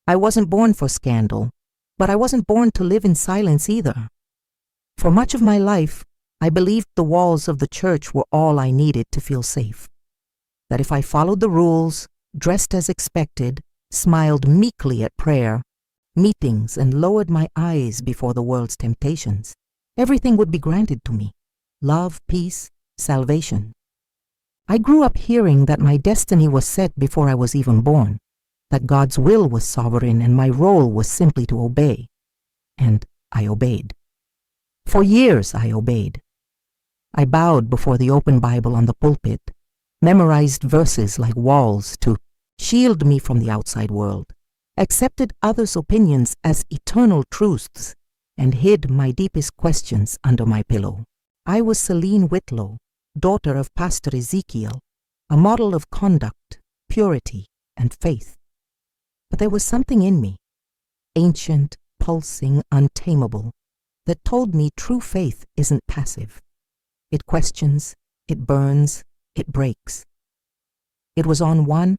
I wasn't born for scandal, but I wasn't born to live in silence either. For much of my life, I believed the walls of the church were all I needed to feel safe. That if I followed the rules, dressed as expected, smiled meekly at prayer, meetings, and lowered my eyes before the world's temptations, everything would be granted to me: love, peace, salvation. I grew up hearing that my destiny was set before I was even born, that God's will was sovereign and my role was simply to obey. And I obeyed. For years I obeyed. I bowed before the open Bible on the pulpit, memorized verses like walls to shield me from the outside world, accepted others' opinions as eternal truths, and hid my deepest questions under my pillow. I was Selene Whitlow, daughter of Pastor Ezekiel, a model of conduct, purity, and faith. But there was something in me, ancient, pulsing, untamable, that told me true faith isn't passive. It questions, it burns, it breaks. It was on one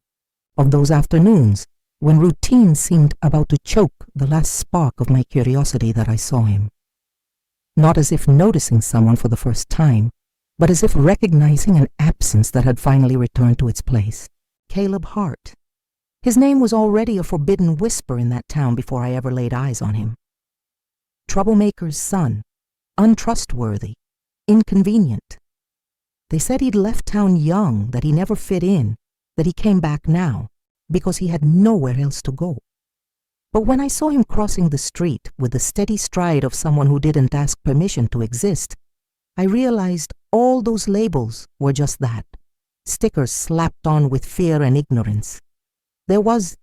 of those afternoons when routine seemed about to choke the last spark of my curiosity that I saw him. Not as if noticing someone for the first time, but as if recognizing an absence that had finally returned to its place. Caleb Hart. His name was already a forbidden whisper in that town before I ever laid eyes on him. Troublemaker's son, untrustworthy, inconvenient. They said he'd left town young, that he never fit in, that he came back now, because he had nowhere else to go. But when I saw him crossing the street with the steady stride of someone who didn't ask permission to exist, I realized all those labels were just that, stickers slapped on with fear and ignorance. There was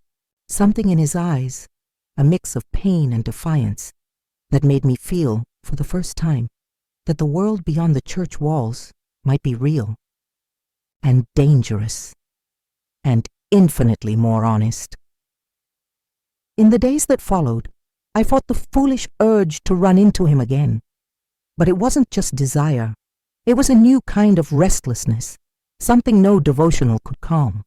something in his eyes, a mix of pain and defiance, that made me feel, for the first time, that the world beyond the church walls might be real, and dangerous, and infinitely more honest. In the days that followed, I fought the foolish urge to run into him again. But it wasn't just desire. It was a new kind of restlessness, something no devotional could calm.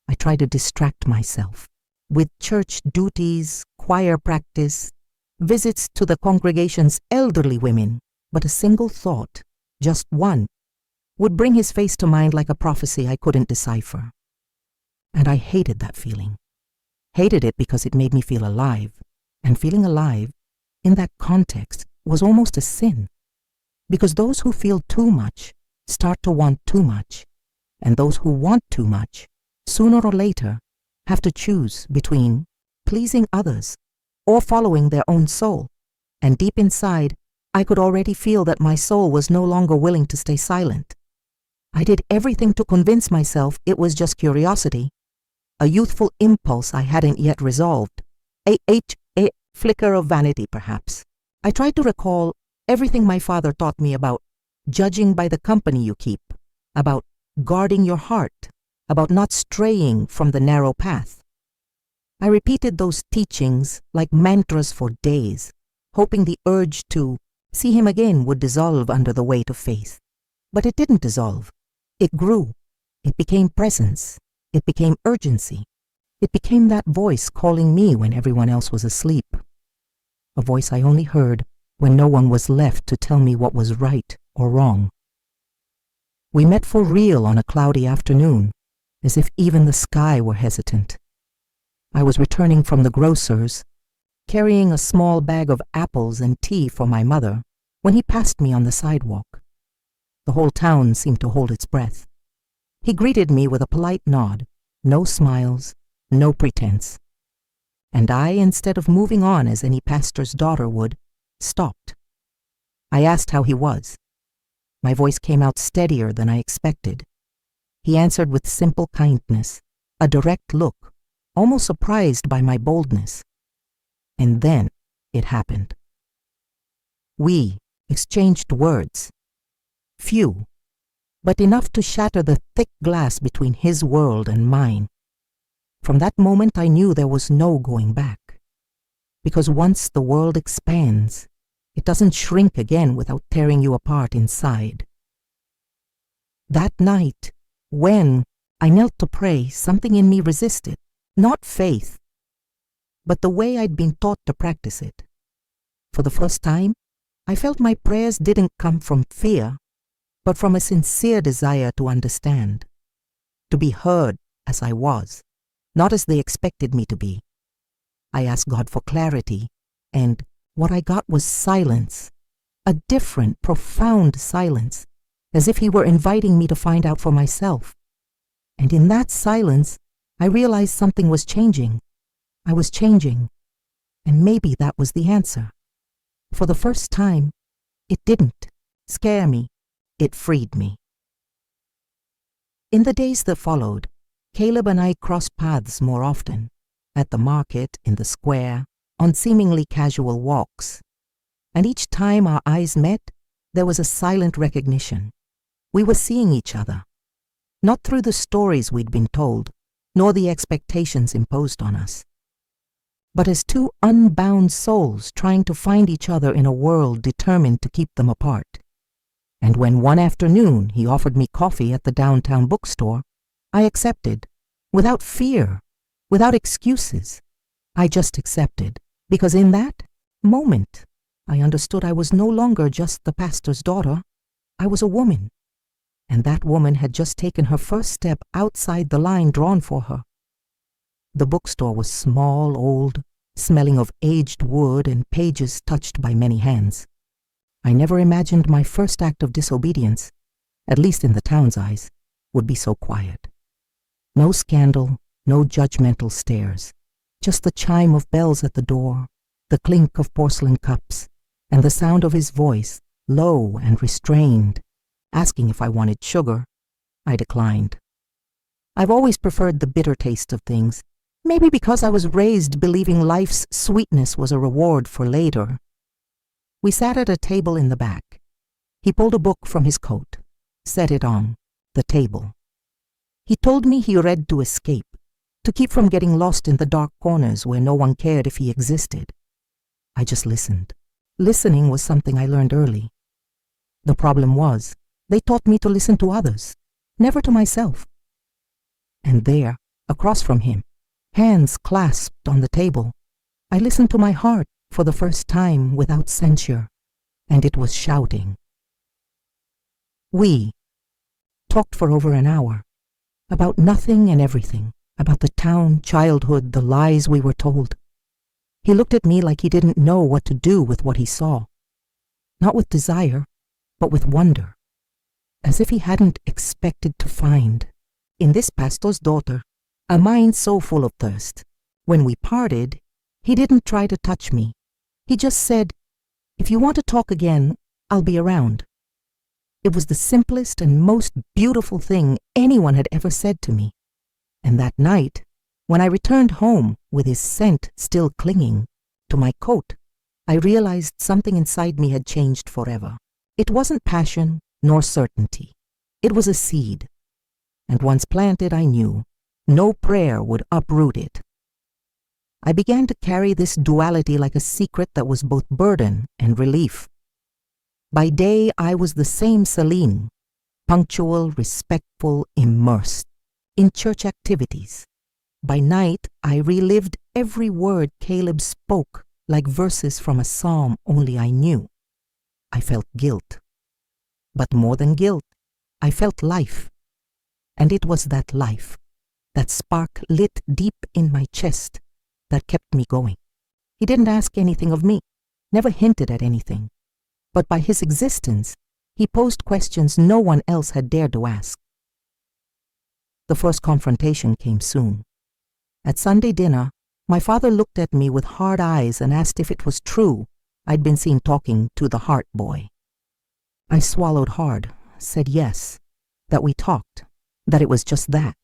I tried to distract myself with church duties, choir practice, visits to the congregation's elderly women, but a single thought, just one, would bring his face to mind like a prophecy I couldn't decipher. And I hated that feeling. Hated it because it made me feel alive, and feeling alive, in that context, was almost a sin. Because those who feel too much start to want too much, and those who want too much, sooner or later, have to choose between pleasing others or following their own soul. And deep inside, I could already feel that my soul was no longer willing to stay silent. I did everything to convince myself it was just curiosity, a youthful impulse I hadn't yet resolved, a flicker of vanity perhaps. I tried to recall everything my father taught me about judging by the company you keep, about guarding your heart, about not straying from the narrow path. I repeated those teachings like mantras for days, hoping the urge to see him again would dissolve under the weight of faith. But it didn't dissolve. It grew. It became presence. It became urgency. It became that voice calling me when everyone else was asleep. A voice I only heard when no one was left to tell me what was right or wrong. We met for real on a cloudy afternoon, as if even the sky were hesitant. I was returning from the grocer's, carrying a small bag of apples and tea for my mother, when he passed me on the sidewalk. The whole town seemed to hold its breath. He greeted me with a polite nod, no smiles, no pretense. And I, instead of moving on as any pastor's daughter would, stopped. I asked how he was. My voice came out steadier than I expected. He answered with simple kindness, a direct look, almost surprised by my boldness. And then it happened. We exchanged words. Few, but enough to shatter the thick glass between his world and mine. From that moment I knew there was no going back. Because once the world expands, it doesn't shrink again without tearing you apart inside. That night, when I knelt to pray, something in me resisted, not faith, but the way I'd been taught to practice it. For the first time, I felt my prayers didn't come from fear, but from a sincere desire to understand, to be heard as I was, not as they expected me to be. I asked God for clarity, and what I got was silence, a different, profound silence, as if He were inviting me to find out for myself. And in that silence, I realized something was changing. I was changing, and maybe that was the answer. For the first time, it didn't scare me, it freed me. In the days that followed, Caleb and I crossed paths more often, at the market, in the square, on seemingly casual walks. And each time our eyes met, there was a silent recognition. We were seeing each other, not through the stories we'd been told, nor the expectations imposed on us, but as two unbound souls trying to find each other in a world determined to keep them apart. And when one afternoon he offered me coffee at the downtown bookstore, I accepted, without fear, without excuses. I just accepted, because in that moment, I understood I was no longer just the pastor's daughter. I was a woman, and that woman had just taken her first step outside the line drawn for her. The bookstore was small, old, smelling of aged wood and pages touched by many hands. I never imagined my first act of disobedience, at least in the town's eyes, would be so quiet. No scandal, no judgmental stares, just the chime of bells at the door, the clink of porcelain cups, and the sound of his voice, low and restrained, asking if I wanted sugar. I declined. I've always preferred the bitter taste of things, maybe because I was raised believing life's sweetness was a reward for later. We sat at a table in the back. He pulled a book from his coat, set it on the table. He told me he read to escape, to keep from getting lost in the dark corners where no one cared if he existed. I just listened. Listening was something I learned early. The problem was, they taught me to listen to others, never to myself. And there, across from him, hands clasped on the table, I listened to my heart for the first time without censure, and it was shouting. We talked for over an hour, about nothing and everything, about the town, childhood, the lies we were told. He looked at me like he didn't know what to do with what he saw, not with desire, but with wonder, as if he hadn't expected to find, in this pastor's daughter, a mind so full of thirst. When we parted, he didn't try to touch me. He just said, "If you want to talk again, I'll be around." It was the simplest and most beautiful thing anyone had ever said to me. And that night, when I returned home with his scent still clinging to my coat, I realized something inside me had changed forever. It wasn't passion nor certainty. It was a seed. And once planted, I knew no prayer would uproot it. I began to carry this duality like a secret that was both burden and relief. By day, I was the same Selene, punctual, respectful, immersed in church activities. By night, I relived every word Caleb spoke like verses from a psalm only I knew. I felt guilt. But more than guilt, I felt life. And it was that life, that spark lit deep in my chest, that kept me going. He didn't ask anything of me, never hinted at anything. But by his existence, he posed questions no one else had dared to ask. The first confrontation came soon. At Sunday dinner, my father looked at me with hard eyes and asked if it was true I'd been seen talking to the Heart boy. I swallowed hard, said yes, that we talked, that it was just that.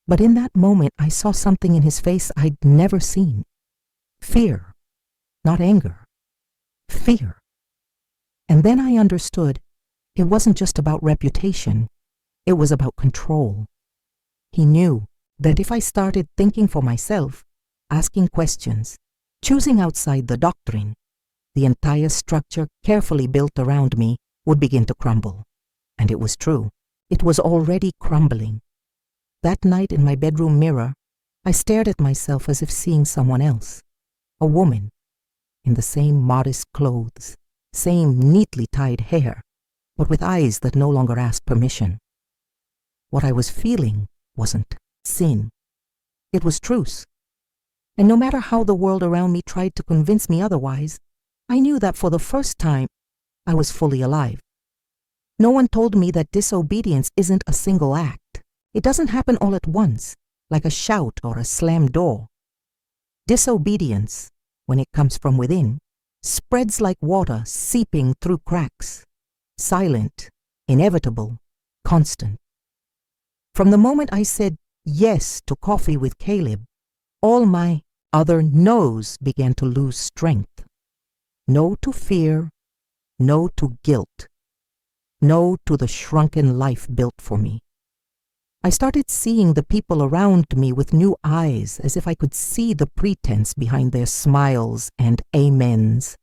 But in that moment, I saw something in his face I'd never seen. Fear, not anger. Fear. And then I understood it wasn't just about reputation, it was about control. He knew that if I started thinking for myself, asking questions, choosing outside the doctrine, the entire structure carefully built around me would begin to crumble. And it was true. It was already crumbling. That night in my bedroom mirror, I stared at myself as if seeing someone else, a woman, in the same modest clothes, same neatly tied hair, but with eyes that no longer asked permission. What I was feeling wasn't sin. It was truth. And no matter how the world around me tried to convince me otherwise, I knew that for the first time, I was fully alive. No one told me that disobedience isn't a single act. It doesn't happen all at once, like a shout or a slammed door. Disobedience, when it comes from within, spreads like water seeping through cracks, silent, inevitable, constant. From the moment I said yes to coffee with Caleb, all my other no's began to lose strength. No to fear, no to guilt, no to the shrunken life built for me. I started seeing the people around me with new eyes, as if I could see the pretense behind their smiles and amens.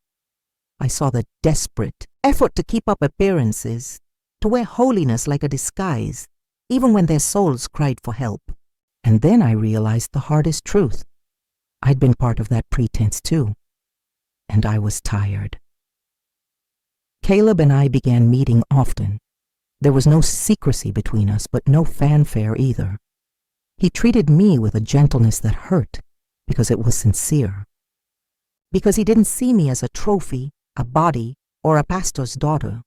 I saw the desperate effort to keep up appearances, to wear holiness like a disguise, even when their souls cried for help. And then I realized the hardest truth. I'd been part of that pretense too, and I was tired. Caleb and I began meeting often. There was no secrecy between us, but no fanfare either. He treated me with a gentleness that hurt, because it was sincere. Because he didn't see me as a trophy, a body, or a pastor's daughter.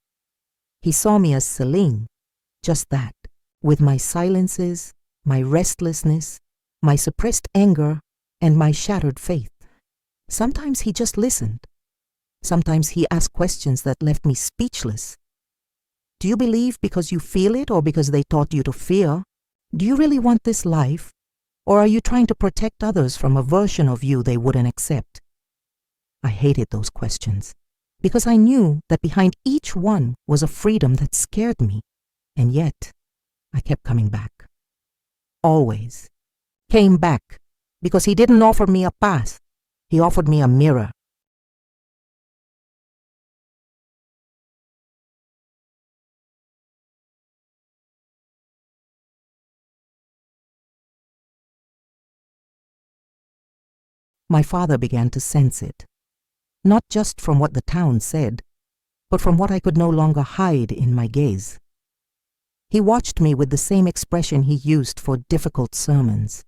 He saw me as Selene, just that, with my silences, my restlessness, my suppressed anger, and my shattered faith. Sometimes he just listened. Sometimes he asked questions that left me speechless. Do you believe because you feel it or because they taught you to fear? Do you really want this life? Or are you trying to protect others from a version of you they wouldn't accept? I hated those questions because I knew that behind each one was a freedom that scared me. And yet, I kept coming back. Always. Came back because he didn't offer me a path. He offered me a mirror. My father began to sense it, not just from what the town said, but from what I could no longer hide in my gaze. He watched me with the same expression he used for difficult sermons,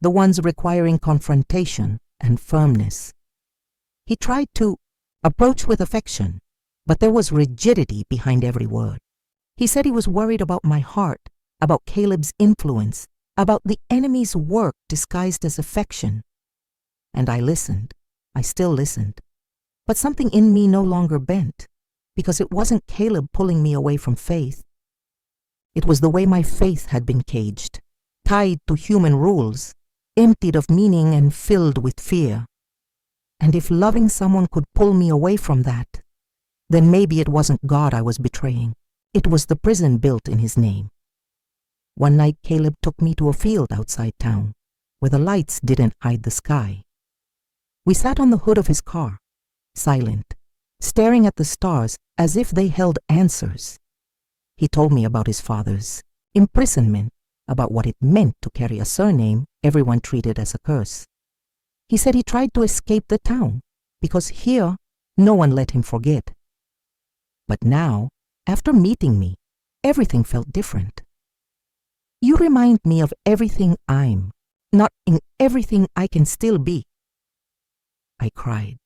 the ones requiring confrontation and firmness. He tried to approach with affection, but there was rigidity behind every word. He said he was worried about my heart, about Caleb's influence, about the enemy's work disguised as affection. And I listened. I still listened. But something in me no longer bent, because it wasn't Caleb pulling me away from faith. It was the way my faith had been caged, tied to human rules, emptied of meaning and filled with fear. And if loving someone could pull me away from that, then maybe it wasn't God I was betraying. It was the prison built in his name. One night Caleb took me to a field outside town, where the lights didn't hide the sky. We sat on the hood of his car, silent, staring at the stars as if they held answers. He told me about his father's imprisonment, about what it meant to carry a surname everyone treated as a curse. He said he tried to escape the town, because here no one let him forget. But now, after meeting me, everything felt different. You remind me of everything I'm, not in everything I can still be. I cried,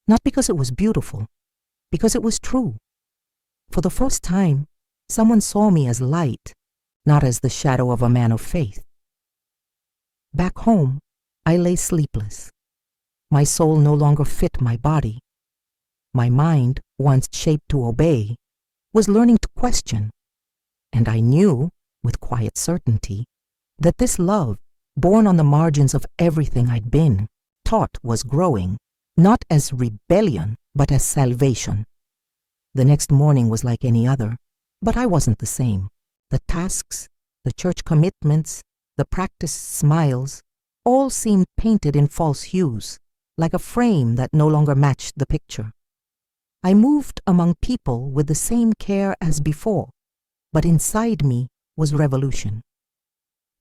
not because it was beautiful, because it was true. For the first time, someone saw me as light, not as the shadow of a man of faith. Back home, I lay sleepless. My soul no longer fit my body. My mind, once shaped to obey, was learning to question. And I knew, with quiet certainty, that this love, born on the margins of everything I'd been taught, was growing, not as rebellion, but as salvation. The next morning was like any other, but I wasn't the same. The tasks, the church commitments, the practiced smiles, all seemed painted in false hues, like a frame that no longer matched the picture. I moved among people with the same care as before, but inside me was revolution.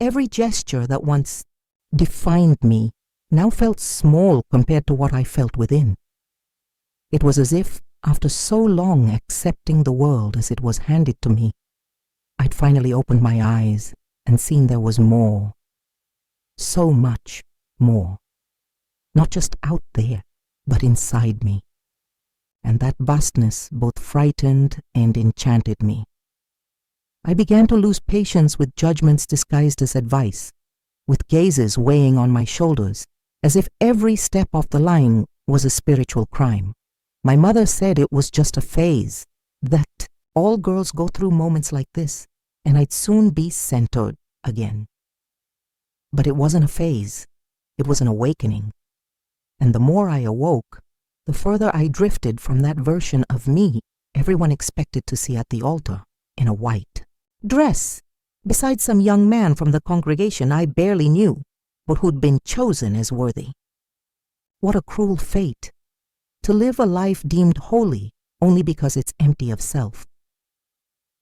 Every gesture that once defined me, now felt small compared to what I felt within. It was as if, after so long accepting the world as it was handed to me, I'd finally opened my eyes and seen there was more. So much more. Not just out there, but inside me. And that vastness both frightened and enchanted me. I began to lose patience with judgments disguised as advice, with gazes weighing on my shoulders, as if every step off the line was a spiritual crime. My mother said it was just a phase, that all girls go through moments like this, and I'd soon be centered again. But it wasn't a phase, it was an awakening. And the more I awoke, the further I drifted from that version of me everyone expected to see at the altar in a white dress, beside some young man from the congregation I barely knew, but who'd been chosen as worthy. What a cruel fate, to live a life deemed holy only because it's empty of self.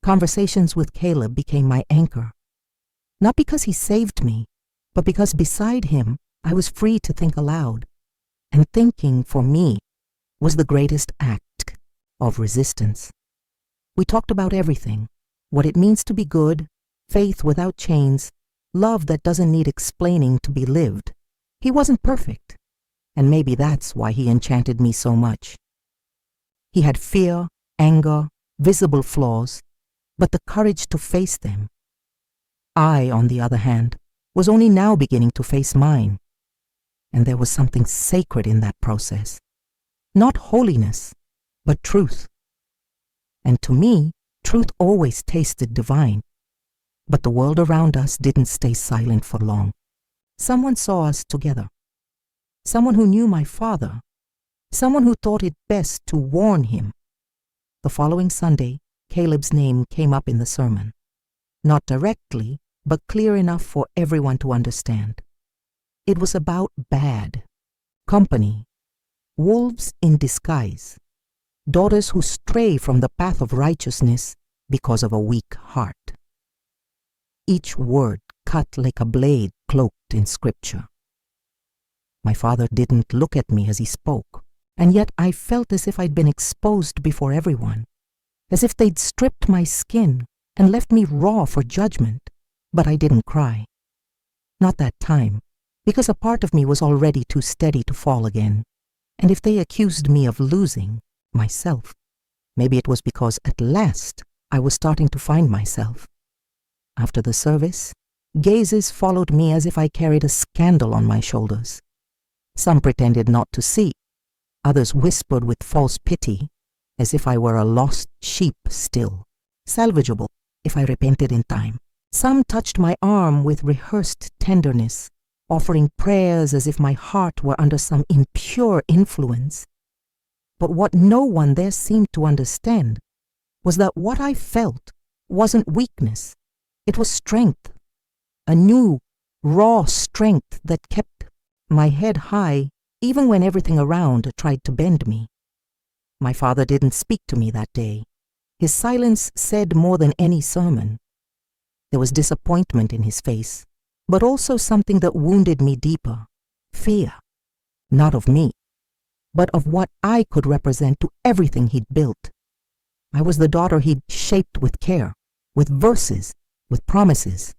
Conversations with Caleb became my anchor, not because he saved me, but because beside him I was free to think aloud, and thinking for me was the greatest act of resistance. We talked about everything, what it means to be good, faith without chains, love that doesn't need explaining to be lived. He wasn't perfect, and maybe that's why he enchanted me so much. He had fear, anger, visible flaws, but the courage to face them. I, on the other hand, was only now beginning to face mine, and there was something sacred in that process. Not holiness, but truth. And to me, truth always tasted divine. But the world around us didn't stay silent for long. Someone saw us together. Someone who knew my father. Someone who thought it best to warn him. The following Sunday, Caleb's name came up in the sermon. Not directly, but clear enough for everyone to understand. It was about bad company. Wolves in disguise, daughters who stray from the path of righteousness because of a weak heart. Each word cut like a blade cloaked in scripture. My father didn't look at me as he spoke, and yet I felt as if I'd been exposed before everyone, as if they'd stripped my skin and left me raw for judgment, but I didn't cry. Not that time, because a part of me was already too steady to fall again. And if they accused me of losing myself, maybe it was because at last I was starting to find myself. After the service, gazes followed me as if I carried a scandal on my shoulders. Some pretended not to see. Others whispered with false pity, as if I were a lost sheep still, salvageable if I repented in time. Some touched my arm with rehearsed tenderness, offering prayers as if my heart were under some impure influence. But what no one there seemed to understand was that what I felt wasn't weakness. It was strength, a new, raw strength that kept my head high even when everything around tried to bend me. My father didn't speak to me that day. His silence said more than any sermon. There was disappointment in his face, but also something that wounded me deeper. Fear, not of me, but of what I could represent to everything he'd built. I was the daughter he'd shaped with care, with verses, with promises.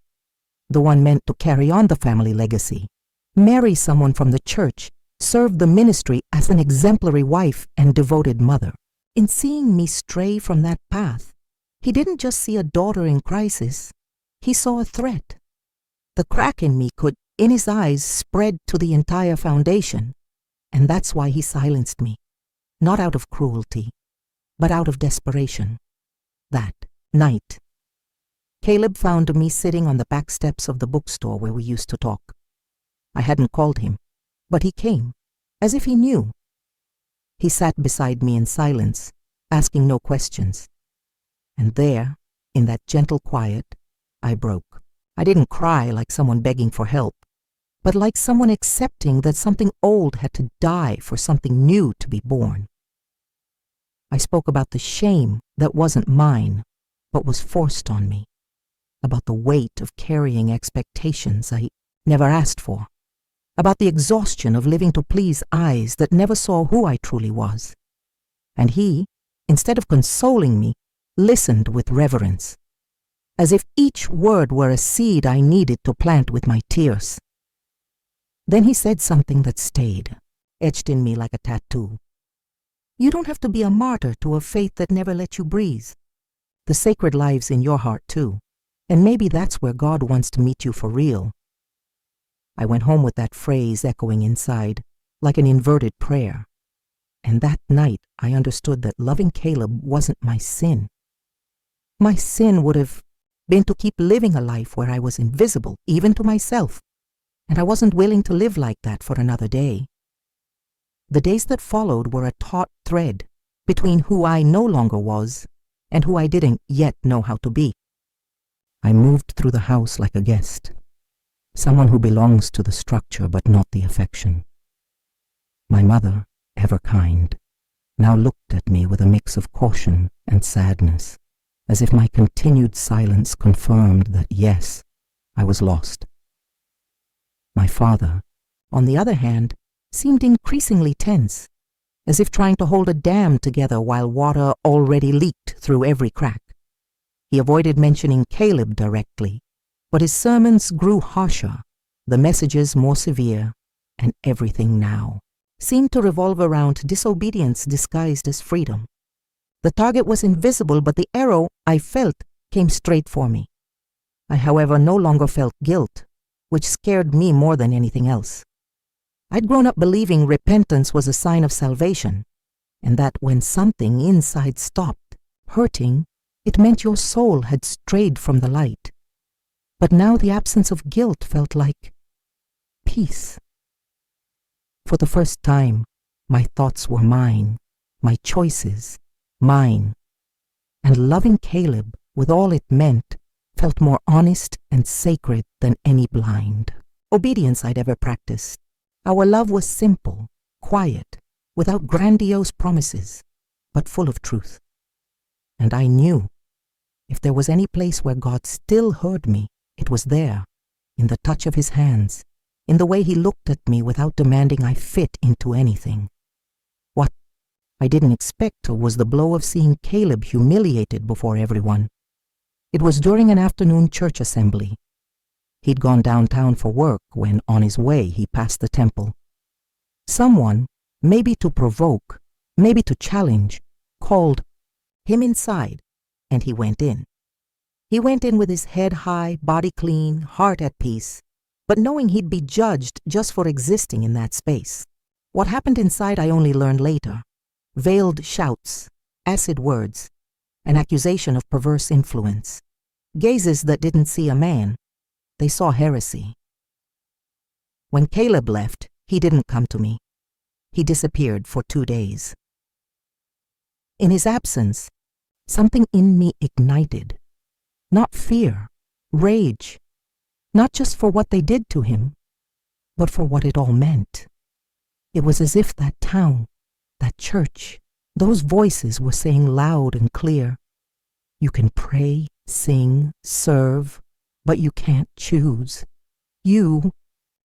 The one meant to carry on the family legacy, marry someone from the church, serve the ministry as an exemplary wife and devoted mother. In seeing me stray from that path, he didn't just see a daughter in crisis, he saw a threat. The crack in me could, in his eyes, spread to the entire foundation, and that's why he silenced me, not out of cruelty, but out of desperation. That night, Caleb found me sitting on the back steps of the bookstore where we used to talk. I hadn't called him, but he came, as if he knew. He sat beside me in silence, asking no questions. And there, in that gentle quiet, I broke. I didn't cry like someone begging for help, but like someone accepting that something old had to die for something new to be born. I spoke about the shame that wasn't mine, but was forced on me, about the weight of carrying expectations I never asked for, about the exhaustion of living to please eyes that never saw who I truly was. And he, instead of consoling me, listened with reverence, as if each word were a seed I needed to plant with my tears. Then he said something that stayed, etched in me like a tattoo. You don't have to be a martyr to a faith that never let you breathe. The sacred lives in your heart too, and maybe that's where God wants to meet you for real. I went home with that phrase echoing inside, like an inverted prayer. And that night I understood that loving Caleb wasn't my sin. My sin would have been to keep living a life where I was invisible, even to myself, and I wasn't willing to live like that for another day. The days that followed were a taut thread between who I no longer was and who I didn't yet know how to be. I moved through the house like a guest, someone who belongs to the structure but not the affection. My mother, ever kind, now looked at me with a mix of caution and sadness, as if my continued silence confirmed that, yes, I was lost. My father, on the other hand, seemed increasingly tense, as if trying to hold a dam together while water already leaked through every crack. He avoided mentioning Caleb directly, but his sermons grew harsher, the messages more severe, and everything now seemed to revolve around disobedience disguised as freedom. The target was invisible, but the arrow, I felt, came straight for me. I, however, no longer felt guilt, which scared me more than anything else. I'd grown up believing repentance was a sign of salvation, and that when something inside stopped hurting, it meant your soul had strayed from the light. But now the absence of guilt felt like peace. For the first time, my thoughts were mine, my choices, mine. And loving Caleb, with all it meant, felt more honest and sacred than any blind obedience I'd ever practiced. Our love was simple, quiet, without grandiose promises, but full of truth. And I knew, if there was any place where God still heard me, it was there, in the touch of his hands, in the way he looked at me without demanding I fit into anything. What I didn't expect was the blow of seeing Caleb humiliated before everyone. It was during an afternoon church assembly. He'd gone downtown for work when, on his way, he passed the temple. Someone, maybe to provoke, maybe to challenge, called him inside, and he went in. He went in with his head high, body clean, heart at peace, but knowing he'd be judged just for existing in that space. What happened inside I only learned later. Veiled shouts, acid words, an accusation of perverse influence, gazes that didn't see a man. They saw heresy. When Caleb left, he didn't come to me. He disappeared for 2 days. In his absence, something in me ignited. Not fear, rage, not just for what they did to him, but for what it all meant. It was as if that town, that church, those voices were saying loud and clear, you can pray, sing, serve, but you can't choose. You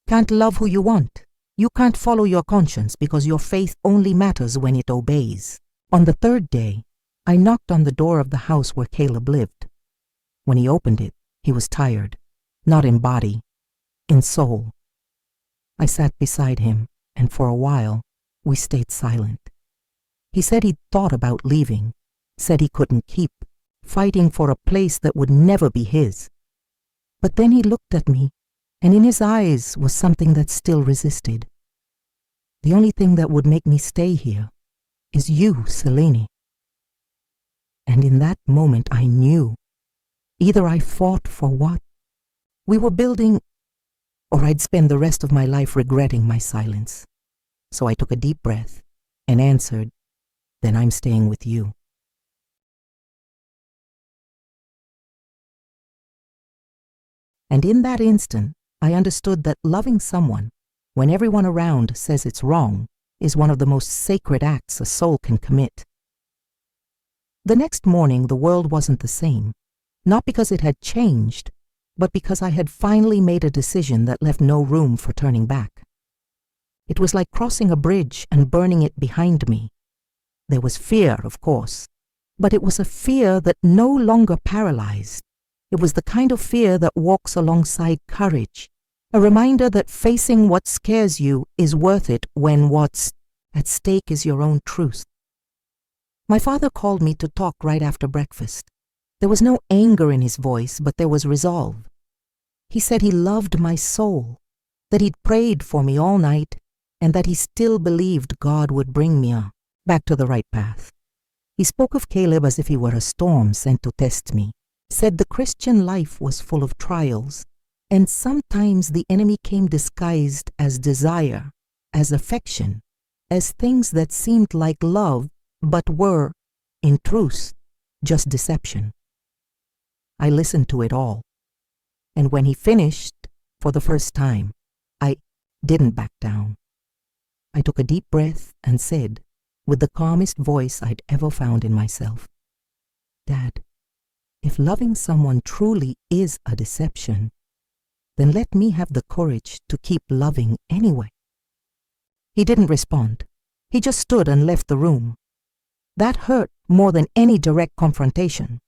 can't love who you want. You can't follow your conscience because your faith only matters when it obeys. On the 3rd day, I knocked on the door of the house where Caleb lived. When he opened it, he was tired, not in body, in soul. I sat beside him, and for a while, we stayed silent. He said he'd thought about leaving, said he couldn't keep fighting for a place that would never be his. But then he looked at me, and in his eyes was something that still resisted. The only thing that would make me stay here is you, Selene. And in that moment I knew, either I fought for what we were building, or I'd spend the rest of my life regretting my silence. So I took a deep breath and answered, then I'm staying with you. And in that instant, I understood that loving someone, when everyone around says it's wrong, is one of the most sacred acts a soul can commit. The next morning, the world wasn't the same, not because it had changed, but because I had finally made a decision that left no room for turning back. It was like crossing a bridge and burning it behind me. There was fear, of course, but it was a fear that no longer paralyzed. It was the kind of fear that walks alongside courage, a reminder that facing what scares you is worth it when what's at stake is your own truth. My father called me to talk right after breakfast. There was no anger in his voice, but there was resolve. He said he loved my soul, that he'd prayed for me all night, and that he still believed God would bring me back to the right path. He spoke of Caleb as if he were a storm sent to test me, said the Christian life was full of trials, and sometimes the enemy came disguised as desire, as affection, as things that seemed like love, but were, in truth, just deception. I listened to it all, and when he finished, for the first time, I didn't back down. I took a deep breath and said, with the calmest voice I'd ever found in myself, "Dad, if loving someone truly is a deception, then let me have the courage to keep loving anyway." He didn't respond. He just stood and left the room. That hurt more than any direct confrontation,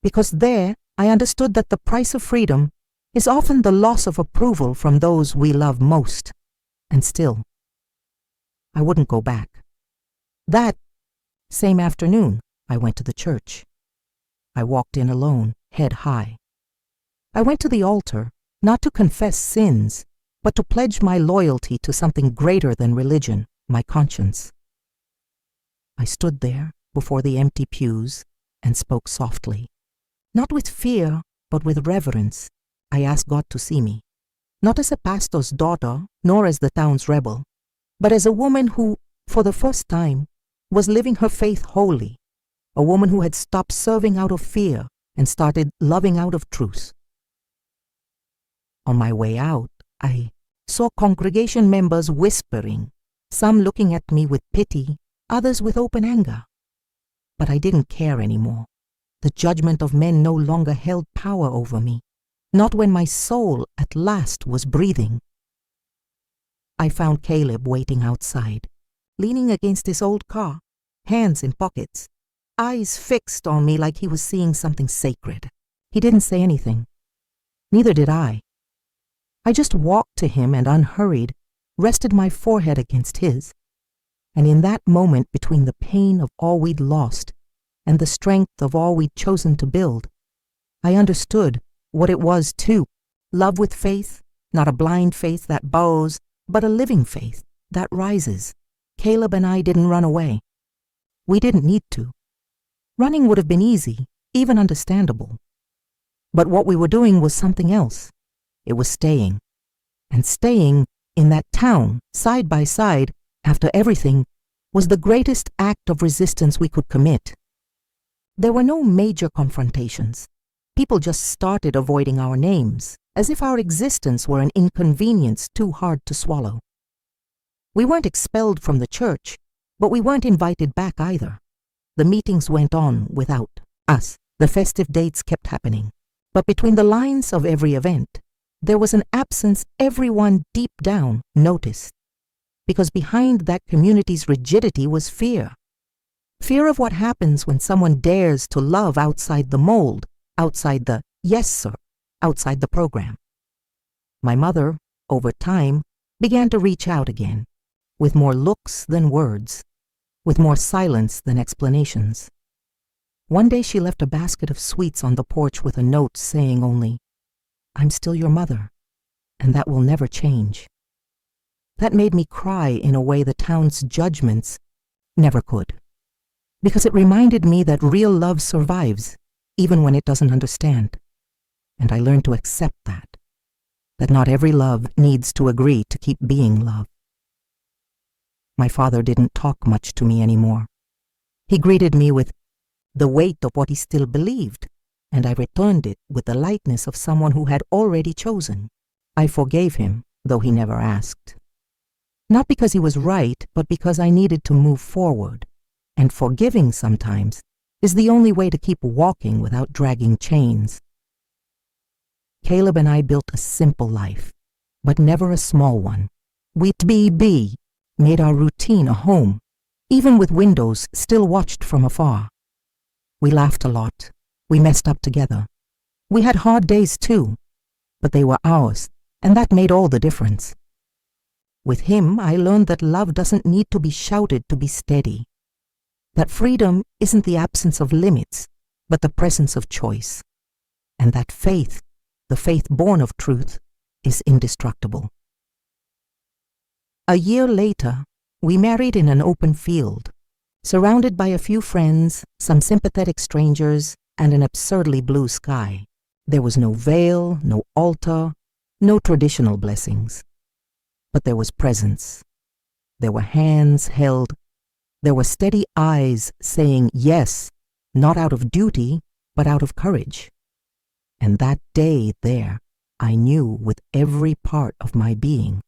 because there I understood that the price of freedom is often the loss of approval from those we love most. And still, I wouldn't go back. That same afternoon, I went to the church. I walked in alone, head high. I went to the altar, not to confess sins, but to pledge my loyalty to something greater than religion, my conscience. I stood there before the empty pews and spoke softly. Not with fear, but with reverence, I asked God to see me, not as a pastor's daughter, nor as the town's rebel, but as a woman who, for the first time, was living her faith wholly, a woman who had stopped serving out of fear and started loving out of truth. On my way out, I saw congregation members whispering, some looking at me with pity, others with open anger. But I didn't care anymore. The judgment of men no longer held power over me, not when my soul at last was breathing. I found Caleb waiting outside, leaning against his old car, hands in pockets, eyes fixed on me like he was seeing something sacred. He didn't say anything. Neither did I. I just walked to him and, unhurried, rested my forehead against his. And in that moment between the pain of all we'd lost and the strength of all we'd chosen to build, I understood what it was to love with faith, not a blind faith that bows, but a living faith that rises. Caleb and I didn't run away. We didn't need to. Running would have been easy, even understandable. But what we were doing was something else. It was staying. And staying in that town, side by side, after everything, was the greatest act of resistance we could commit. There were no major confrontations. People just started avoiding our names, as if our existence were an inconvenience too hard to swallow. We weren't expelled from the church, but we weren't invited back either. The meetings went on without us. The festive dates kept happening. But between the lines of every event, there was an absence everyone deep down noticed. Because behind that community's rigidity was fear. Fear of what happens when someone dares to love outside the mold, outside the yes sir, outside the program. My mother, over time, began to reach out again, with more looks than words, with more silence than explanations. One day she left a basket of sweets on the porch with a note saying only, "I'm still your mother, and that will never change." That made me cry in a way the town's judgments never could, because it reminded me that real love survives, even when it doesn't understand. And I learned to accept that not every love needs to agree to keep being love. My father didn't talk much to me anymore. He greeted me with the weight of what he still believed, and I returned it with the lightness of someone who had already chosen. I forgave him, though he never asked. Not because he was right, but because I needed to move forward, and forgiving sometimes is the only way to keep walking without dragging chains. Caleb and I built a simple life, but never a small one, We made our routine a home, even with windows still watched from afar. We laughed a lot. We messed up together. We had hard days too, but they were ours, and that made all the difference. With him, I learned that love doesn't need to be shouted to be steady, that freedom isn't the absence of limits, but the presence of choice, and that faith, the faith born of truth, is indestructible. A year later, we married in an open field, surrounded by a few friends, some sympathetic strangers, and an absurdly blue sky. There was no veil, no altar, no traditional blessings. But there was presence. There were hands held. There were steady eyes saying yes, not out of duty, but out of courage. And that day there, I knew with every part of my being,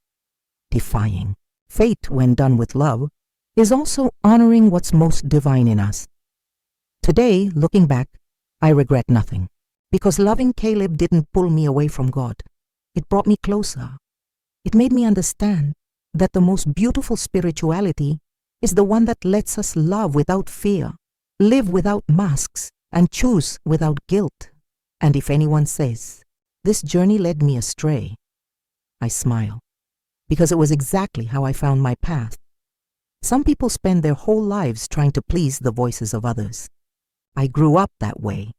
defying. Fate, when done with love, is also honoring what's most divine in us. Today, looking back, I regret nothing, because loving Caleb didn't pull me away from God. It brought me closer. It made me understand that the most beautiful spirituality is the one that lets us love without fear, live without masks, and choose without guilt. And if anyone says, this journey led me astray, I smile, because it was exactly how I found my path. Some people spend their whole lives trying to please the voices of others. I grew up that way,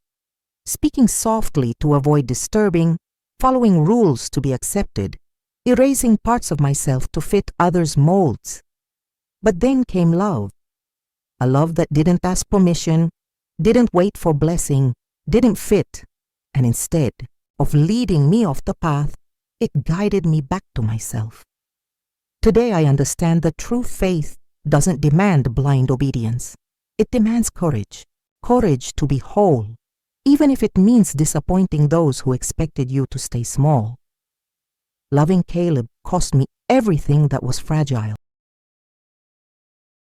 speaking softly to avoid disturbing, following rules to be accepted, erasing parts of myself to fit others' molds. But then came love, a love that didn't ask permission, didn't wait for blessing, didn't fit, and instead of leading me off the path, it guided me back to myself. Today I understand that true faith doesn't demand blind obedience. It demands courage, courage to be whole, even if it means disappointing those who expected you to stay small. Loving Caleb cost me everything that was fragile.